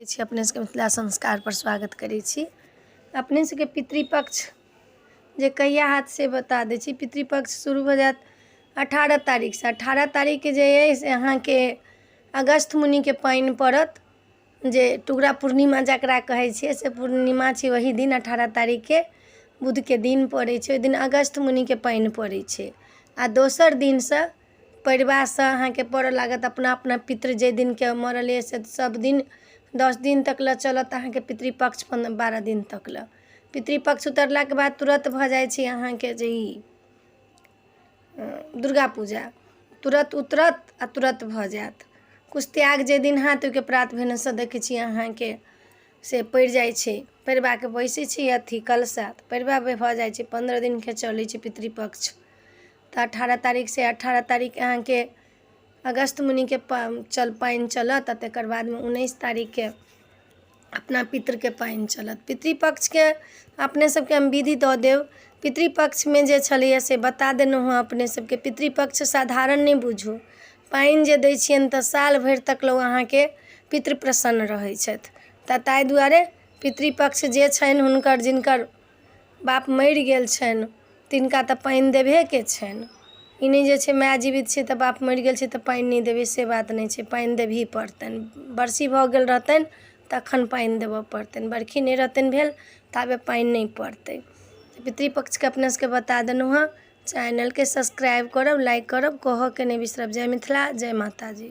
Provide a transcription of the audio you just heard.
अपने सबके मिथिला संस्कार पर स्वागत करै छी। अपने सबके पितृपक्ष जे कहिया हाथ से बता दै छी। पितृपक्ष शुरू हो जात 18 तारीख से। 18 तारीख के जे है से अहाँ के अगस्त मुनि के पाइन पड़त, जे टुगरा पूर्णिमा जकरा कहै छियै से पूर्णिमा छै। वही दिन 18 तारीख के बुध के दिन पड़ै छै। ओहि दिन अगस्त मुनि के पाइन पड़ै छै। आ दोसर दिन से परिवार से अहाँ के पड़ऽ लागत अपना अपना पितृ जे दिन के मरल है से सब दिन 10 दिन तक ल चलत। अहाँ के पितृपक्ष 12 दिन तक ल। पितृपक्ष उतरला के बाद तुरंत भ जाय छै अहाँ के जे ई दुर्गा पूजा तुरंत उतरत आ तुरंत भ जायत। कुछ त्याग जे दिन हाथ के प्रात भेने से देखै छी अहाँ के से पड़ जाय छै। परिवार के बैसे छी अथी कलशा परिवार भ जाय छै। 15 दिन के चलै छै पितृपक्ष। तो 18 तारीख से 18 तारीख अहाँ के अगस्त मुनि के पाइन चलत। तकर बाद में 19 तारीख के अपना पितृ के पाइन चलत। पितृपक्ष के अपने सबके हम विधि दऽ देब। पितृपक्ष में जे छलैया से बता देलहुँ हँ अपने सबके। पितृपक्ष साधारण नहीं बुझू। पाइन जे दै छियनि तऽ साल भरि तक लोग अहाँ के पितृ प्रसन्न रहै छथि। तऽ ताहि दुआरे पितृपक्ष जे छनि हुनकर जिनकर बाप मरि गेल छनि तिनका तऽ पाइन देबहे के छनि। ई नहीं जे छै माय जीवित छै तऽ बाप मरि गेल छै तऽ पाइन नहीं देबै, से बात नहीं छै। पाइन देबही पड़तनि। बरसी भऽ गेल रहतनि तखन पाइन देबऽ पड़तनि। बरखी नहीं रहतनि भेल ताबे पाइन नहीं पड़तै। पितृपक्ष के अपने सबके बता देलहुँ हँ। चैनल के सब्सक्राइब करब, लाइक करब, कहऽ के नहीं बिसरब। जय मिथिला, जय माता जी।